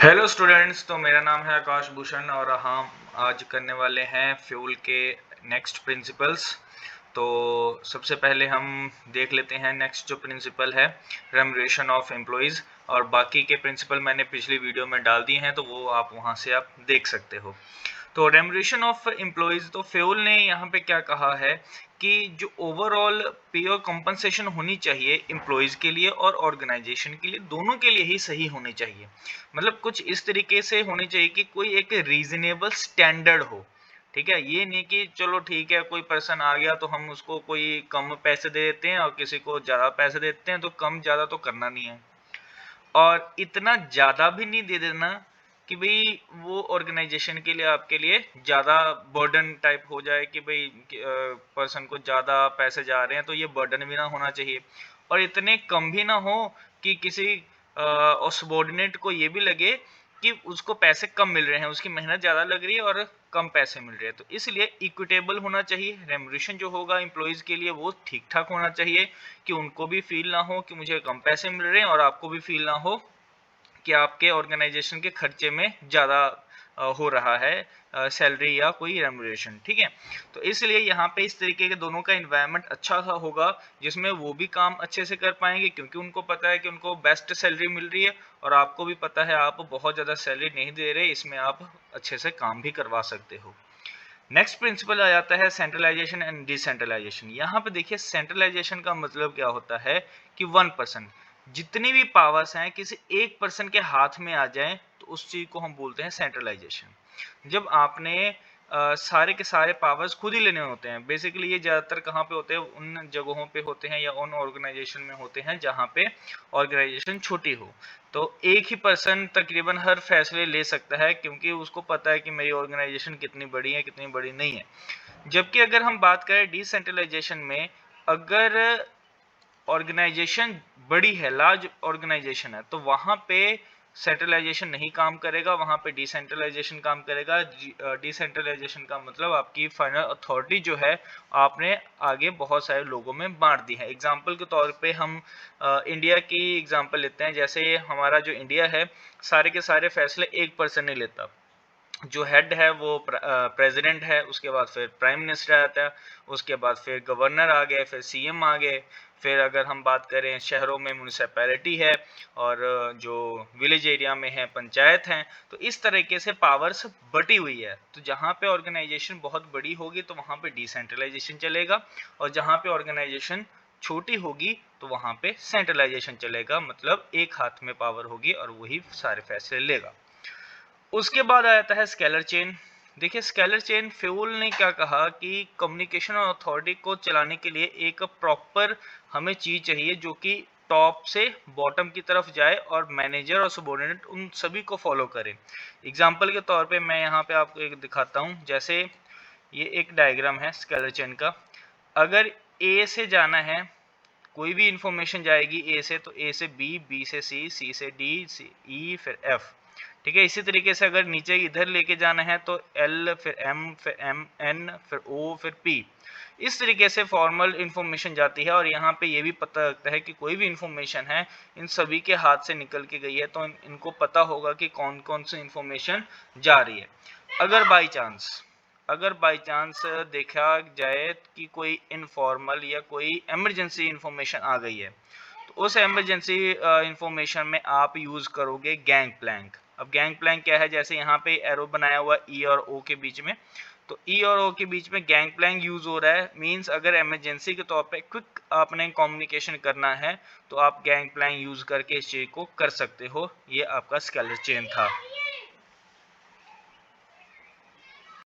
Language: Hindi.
हेलो स्टूडेंट्स, तो मेरा नाम है आकाश भूषण और हम आज करने वाले हैं फ्यूल के नेक्स्ट प्रिंसिपल्स। तो सबसे पहले हम देख लेते हैं नेक्स्ट जो प्रिंसिपल है रेम्यूनरेशन ऑफ एम्प्लॉइज़, और बाकी के प्रिंसिपल मैंने पिछली वीडियो में डाल दिए हैं तो वो आप वहां से आप देख सकते हो। तो रेम्यूनरेशन ऑफ एम्प्लॉइज, तो फ्यूल ने यहाँ पे क्या कहा है कि जो ओवरऑल पे और कंपनसेशन होनी चाहिए एम्प्लॉइज के लिए और ऑर्गेनाइजेशन के लिए, दोनों के लिए ही सही होनी चाहिए। मतलब कुछ इस तरीके से होनी चाहिए कि कोई एक रीजनेबल स्टैंडर्ड हो। ठीक है, ये नहीं कि चलो ठीक है कोई पर्सन आ गया तो हम उसको कोई कम पैसे दे देते हैं और किसी को ज्यादा पैसे देते हैं, तो कम ज्यादा तो करना नहीं है। और इतना ज्यादा भी नहीं दे देना कि भाई वो ऑर्गेनाइजेशन के लिए आपके लिए ज्यादा बर्डन टाइप हो जाए कि भाई पर्सन को ज्यादा पैसे जा रहे हैं तो ये बर्डन भी ना होना चाहिए। और इतने कम भी ना हो कि किसी सबॉर्डिनेट को ये भी लगे कि उसको पैसे कम मिल रहे हैं, उसकी मेहनत ज्यादा लग रही है और कम पैसे मिल रहे हैं। तो इसलिए इक्विटेबल होना चाहिए रेम्यूनरेशन जो होगा एम्प्लॉइज के लिए, वो ठीक ठाक होना चाहिए कि उनको भी फील ना हो कि मुझे कम पैसे मिल रहे हैं और आपको भी फील ना हो कि आपके ऑर्गेनाइजेशन के खर्चे में ज्यादा हो रहा है सैलरी या कोई रेम्यूनरेशन। ठीक है, तो इसलिए यहाँ पे इस तरीके के दोनों का एनवायरनमेंट अच्छा सा होगा जिसमें वो भी काम अच्छे से कर पाएंगे, क्योंकि उनको पता है कि उनको बेस्ट सैलरी मिल रही है और आपको भी पता है आप बहुत ज्यादा सैलरी नहीं दे रहे, इसमें आप अच्छे से काम भी करवा सकते हो। नेक्स्ट प्रिंसिपल आ जाता है सेंट्रलाइजेशन एंड डिसेंट्रलाइजेशन। यहाँ पे देखिए सेंट्रलाइजेशन का मतलब क्या होता है कि 1% जितनी भी पावर्स हैं किसी एक पर्सन के हाथ में आ जाएं तो उस चीज को हम बोलते हैं सेंट्रलाइजेशन। जब आपने सारे के सारे पावर्स खुद ही लेने होते हैं। बेसिकली ये ज्यादातर कहाँ पे होते हैं, उन जगहों पे होते हैं या उन ऑर्गेनाइजेशन में होते हैं जहाँ पे ऑर्गेनाइजेशन छोटी हो। तो एक ही पर्सन तकरीबन हर फैसले ले सकता है क्योंकि उसको पता है कि मेरी ऑर्गेनाइजेशन कितनी बड़ी है कितनी बड़ी नहीं है। जबकि अगर हम बात करें डिसेंट्रलाइजेशन में, अगर ऑर्गेनाइजेशन बड़ी है, लार्ज ऑर्गेनाइजेशन है, तो वहां पे सेंट्रलाइजेशन नहीं काम करेगा, वहां पे डिसेंट्रलाइजेशन काम करेगा। डिसेंट्रलाइजेशन का मतलब आपकी फाइनल अथॉरिटी जो है आपने आगे बहुत सारे लोगों में बांट दी है। एग्जाम्पल के तौर पे हम इंडिया की एग्जाम्पल लेते हैं। जैसे हमारा जो इंडिया है, सारे के सारे फैसले एक पर्सन नहीं लेता। जो हेड है वो प्रेसिडेंट है, उसके बाद फिर प्राइम मिनिस्टर आता है, उसके बाद फिर गवर्नर आ गए, फिर सीएम आ गए, फिर अगर हम बात करें शहरों में म्यूनिसिपैलिटी है और जो विलेज एरिया में है पंचायत है। तो इस तरीके से पावर्स बटी हुई है। तो जहाँ पे ऑर्गेनाइजेशन बहुत बड़ी होगी तो वहाँ पे डिसेंट्रलाइजेशन चलेगा, और जहाँ पे ऑर्गेनाइजेशन छोटी होगी तो वहाँ पे सेंट्रलाइजेशन चलेगा, मतलब एक हाथ में पावर होगी और वही सारे फैसले लेगा। उसके बाद आ जाता है स्केलर चेन। देखिए स्केलर चेन, फ्यूल ने क्या कहा कि कम्युनिकेशन और अथॉरिटी को चलाने के लिए एक प्रॉपर हमें चीज चाहिए जो कि टॉप से बॉटम की तरफ जाए और मैनेजर और सबॉर्डिनेट उन सभी को फॉलो करे। एग्जांपल के तौर पे मैं यहाँ पे आपको एक दिखाता हूँ। जैसे ये एक डायग्राम है स्केलर चेन का। अगर ए से जाना है, कोई भी इंफॉर्मेशन जाएगी ए से, तो ए से बी, बी से सी, सी से डी, सी ई, फिर एफ। ठीक है, इसी तरीके से अगर नीचे इधर लेके जाना है तो एल, फिर एम, फिर एम एन, फिर ओ, फिर पी। इस तरीके से फॉर्मल इंफॉर्मेशन जाती है। और यहाँ पे ये भी पता लगता है कि कोई भी इंफॉर्मेशन है इन सभी के हाथ से निकल के गई है, तो इनको पता होगा कि कौन कौन सी इंफॉर्मेशन जा रही है। अगर बाई चांस देखा जाए कि कोई इनफॉर्मल या कोई इमरजेंसी इंफॉर्मेशन आ गई है, तो उस इमरजेंसी इंफॉर्मेशन में आप यूज करोगे गैंग प्लैंक। अब गैंग प्लैंक क्या है, जैसे यहाँ पे एरो बनाया हुआ ई और ओ के बीच में, तो ई और ओ के बीच में गैंग प्लैंक यूज हो रहा है। मींस अगर इमरजेंसी के तौर पे क्विक आपने कम्युनिकेशन करना है तो आप गैंग प्लैंक यूज करके इस चीज को कर सकते हो। ये आपका स्केलर चेन था।